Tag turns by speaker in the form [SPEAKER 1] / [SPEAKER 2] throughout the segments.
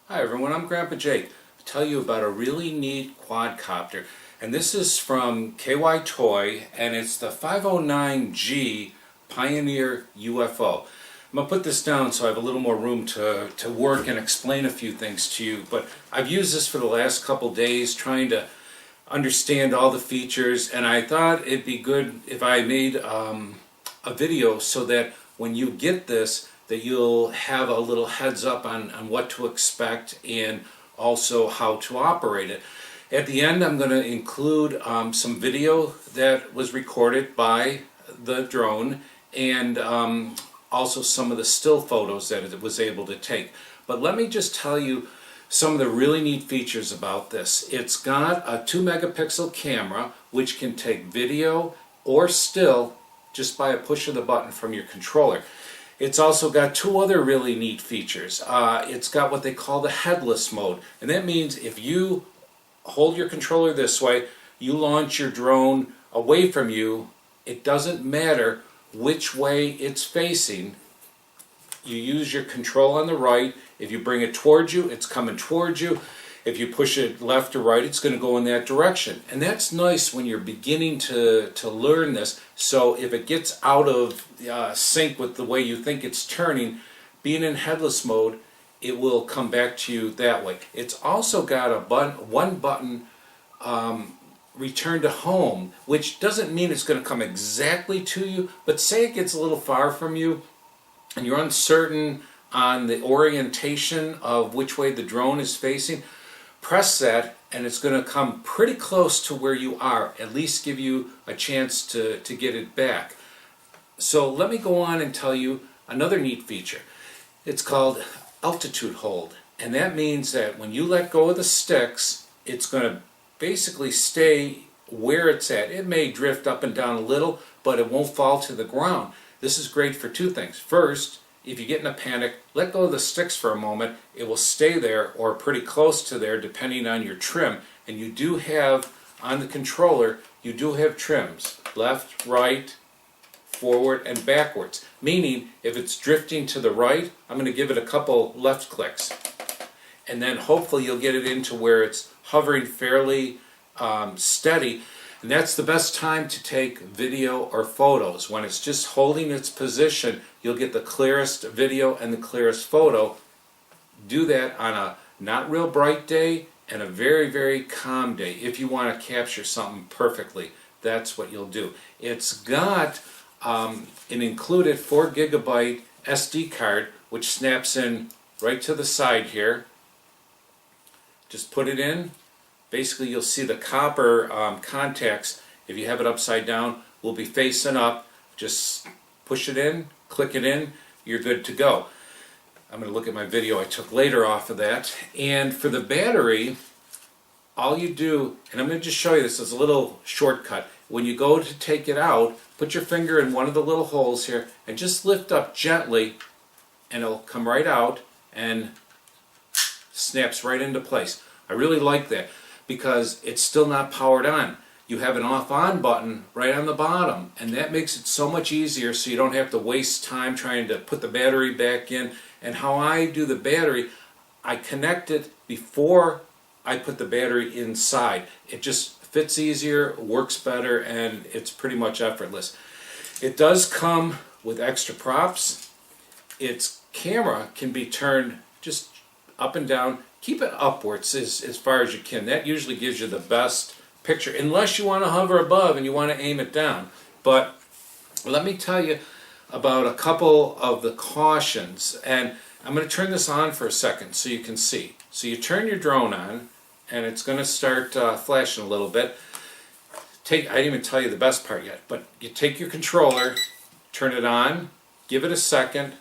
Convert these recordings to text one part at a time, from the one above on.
[SPEAKER 1] Hi everyone, I'm Grandpa Jake. I'll tell you about a really neat quadcopter. And this is from KY Toy, and it's the 509G Pioneer UFO. I'm going to put this down so I have a little more room to work and explain a few things to you. But I've used this for the last couple days trying to understand all the features, and I thought it'd be good if I made a video so that when you get this, that you'll have a little heads up on what to expect and also how to operate it. At the end, I'm going to include some video that was recorded by the drone and also some of the still photos that it was able to take. But let me just tell you some of the really neat features about this. It's got a 2 megapixel camera which can take video or still just by a push of the button from your controller. It's also got two other really neat features. It's got what they call the headless mode, and that means if you hold your controller this way, you launch your drone away from you, it doesn't matter which way it's facing. You use your control on the right. If you bring it towards you, it's coming towards you. If you push it left or right, it's going to go in that direction. And that's nice when you're beginning to learn this. So if it gets out of sync with the way you think it's turning, being in headless mode, it will come back to you that way. It's also got a one button return to home, which doesn't mean it's going to come exactly to you, but say it gets a little far from you and you're uncertain on the orientation of which way the drone is facing, press that and it's going to come pretty close to where you are, at least give you a chance to get it back. So let me go on and tell you another neat feature. It's called altitude hold, and that means that when you let go of the sticks, it's going to basically stay where it's at. It may drift up and down a little, but it won't fall to the ground. This is great for two things. First, if you get in a panic, let go of the sticks for a moment. It will stay there or pretty close to there depending on your trim. And you do have, on the controller, you do have trims. Left, right, forward, and backwards. Meaning, if it's drifting to the right, I'm going to give it a couple left clicks. And then hopefully you'll get it into where it's hovering fairly steady. And that's the best time to take video or photos. When it's just holding its position, you'll get the clearest video and the clearest photo. Do that on a not real bright day and a very, very calm day. If you want to capture something perfectly, that's what you'll do. It's got an included 4 gigabyte SD card, which snaps in right to the side here. Just put it in. Basically, you'll see the copper contacts, if you have it upside down, will be facing up. Just push it in, click it in, you're good to go. I'm going to look at my video I took later off of that. And for the battery, all you do, and I'm going to just show you this as a little shortcut. When you go to take it out, put your finger in one of the little holes here and just lift up gently, and it'll come right out and snaps right into place. I really like that, because it's still not powered on. You have an off-on button right on the bottom, and that makes it so much easier so you don't have to waste time trying to put the battery back in. And how I do the battery, I connect it before I put the battery inside. It just fits easier, works better, and it's pretty much effortless. It does come with extra props. Its camera can be turned just up and down. Keep it upwards as far as you can. That usually gives you the best picture, unless you want to hover above and you want to aim it down. But let me tell you about a couple of the cautions. And I'm going to turn this on for a second so you can see. So you turn your drone on, and it's going to start flashing a little bit. I didn't even tell you the best part yet, but you take your controller, turn it on, give it a second.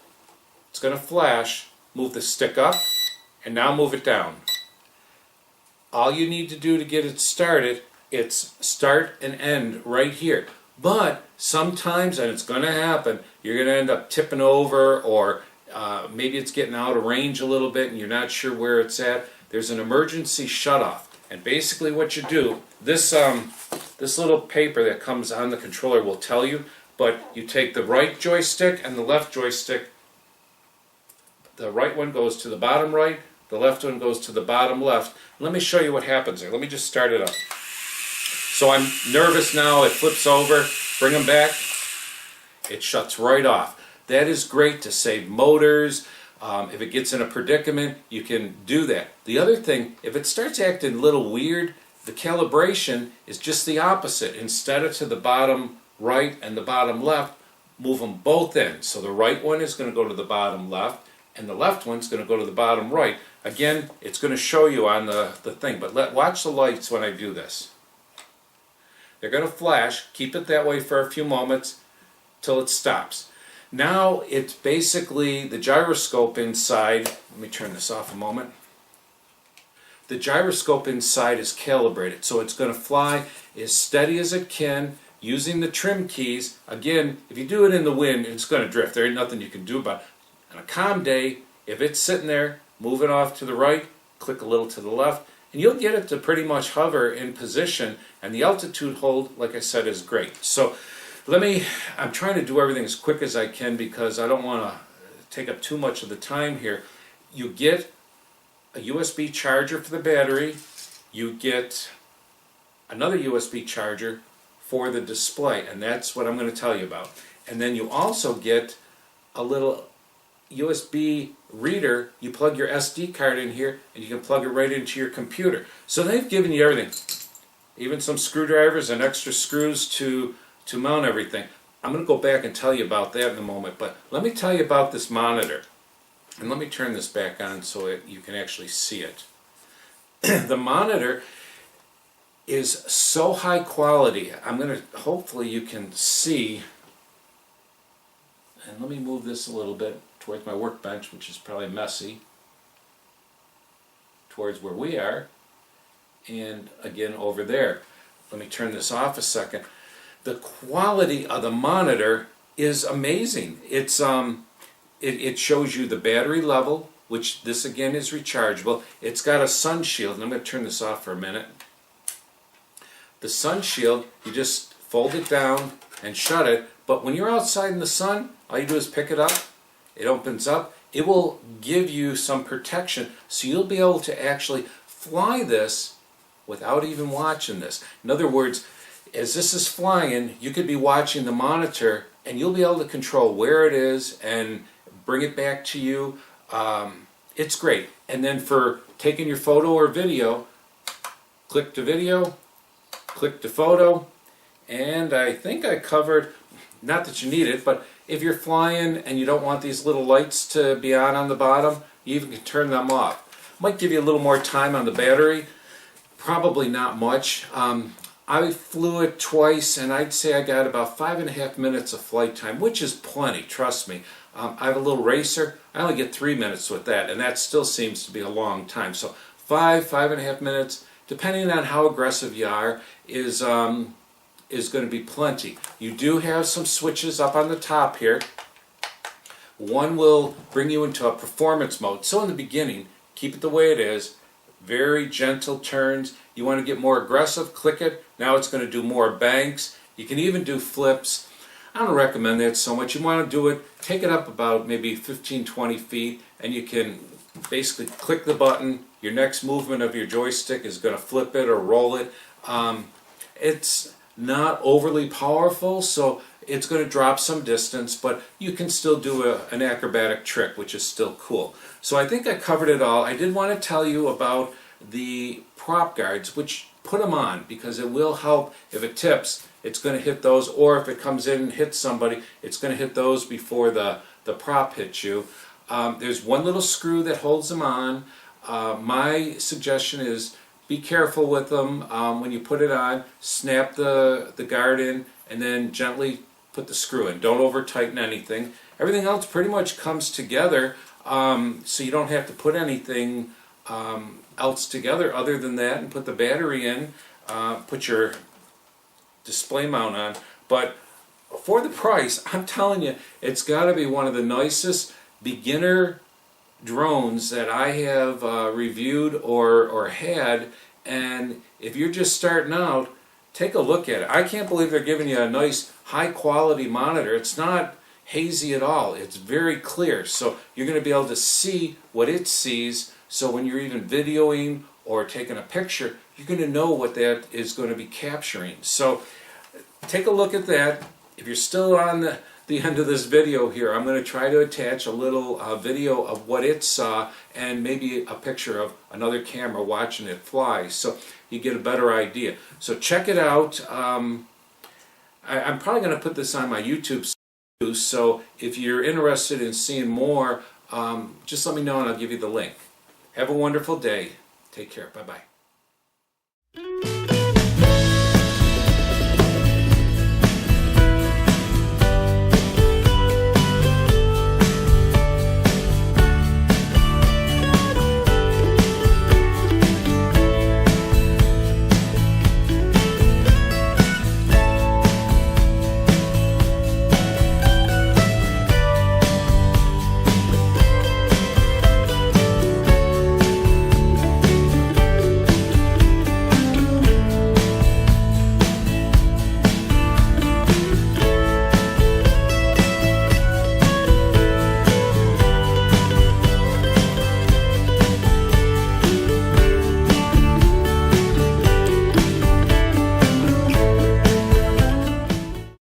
[SPEAKER 1] It's going to flash. Move the stick up. And now move it down. All you need to do to get it started, it's start and end right here. But sometimes, and it's going to happen, you're going to end up tipping over, or maybe it's getting out of range a little bit and you're not sure where it's at. There's an emergency shutoff. And basically what you do, this little paper that comes on the controller will tell you, but you take the right joystick and the left joystick. The right one goes to the bottom right, the left one goes to the bottom left. Let me show you what happens there. Let me just start it up. So I'm nervous now. It flips over. Bring them back. It shuts right off. That is great to save motors. If it gets in a predicament, you can do that. The other thing, if it starts acting a little weird, the calibration is just the opposite. Instead of to the bottom right and the bottom left, move them both in. So the right one is going to go to the bottom left, and the left one's going to go to the bottom right. Again, it's going to show you on the thing, but watch the lights when I do this. They're going to flash. Keep it that way for a few moments till it stops. Now it's basically the gyroscope inside. Let me turn this off a moment. The gyroscope inside is calibrated, so it's going to fly as steady as it can using the trim keys. Again, if you do it in the wind, it's going to drift. There ain't nothing you can do about it. On a calm day, if it's sitting there, move it off to the right, click a little to the left, and you'll get it to pretty much hover in position, and the altitude hold, like I said, is great. So I'm trying to do everything as quick as I can because I don't want to take up too much of the time here. You get a USB charger for the battery, you get another USB charger for the display, and that's what I'm going to tell you about. And then you also get a little USB reader. You plug your SD card in here and you can plug it right into your computer. So they've given you everything, even some screwdrivers and extra screws to mount everything. I'm going to go back and tell you about that in a moment, but let me tell you about this monitor. And let me turn this back on so you can actually see it. The monitor is so high quality. Hopefully you can see, and let me move this a little bit towards my workbench, which is probably messy, towards where we are, and again over there. Let me turn this off a second. The quality of the monitor is amazing. It shows you the battery level, which this again is rechargeable. It's got a sun shield, and I'm going to turn this off for a minute. The sun shield, you just fold it down and shut it, but when you're outside in the sun, all you do is pick it up, it opens up, it will give you some protection, so you'll be able to actually fly this without even watching this. In other words, as this is flying, you could be watching the monitor and you'll be able to control where it is and bring it back to you. It's great. And then for taking your photo or video, click to video, click to photo, and I think I covered, not that you need it, but if you're flying and you don't want these little lights to be on the bottom, you even can turn them off. Might give you a little more time on the battery, probably not much. I flew it twice, and I'd say I got about 5.5 minutes of flight time, which is plenty, trust me. I have a little racer. I only get 3 minutes with that, and that still seems to be a long time. So 5.5 minutes, depending on how aggressive you are, is going to be plenty. You do have some switches up on the top here. One will bring you into a performance mode. So in the beginning, keep it the way it is. Very gentle turns. You want to get more aggressive, click it. Now it's going to do more banks. You can even do flips. I don't recommend that so much. You want to do it, take it up about maybe 15-20 feet, and you can basically click the button. Your next movement of your joystick is going to flip it or roll it. It's not overly powerful, so it's going to drop some distance, but you can still do an acrobatic trick, which is still cool. So I think I covered it all. I did want to tell you about the prop guards, which put them on, because it will help. If it tips, it's going to hit those, or if it comes in and hits somebody, it's going to hit those before the prop hits you. There's one little screw that holds them on. My suggestion is be careful with them. When you put it on, snap the guard in and then gently put the screw in. Don't over tighten anything. Everything else pretty much comes together, so you don't have to put anything else together other than that, and put the battery in, put your display mount on. But for the price, I'm telling you, it's got to be one of the nicest beginner drones that I have reviewed or had. And if you're just starting out, take a look at it. I can't believe they're giving you a nice high quality monitor. It's not hazy at all. It's very clear, so you're going to be able to see what it sees. So when you're even videoing or taking a picture, you're going to know what that is going to be capturing. So take a look at that. If you're still on the end of this video here, I'm going to try to attach a little video of what it saw and maybe a picture of another camera watching it fly, so you get a better idea. So check it out. I'm probably going to put this on my YouTube too, so if you're interested in seeing more, just let me know and I'll give you the link. Have a wonderful day. Take care. Bye-bye.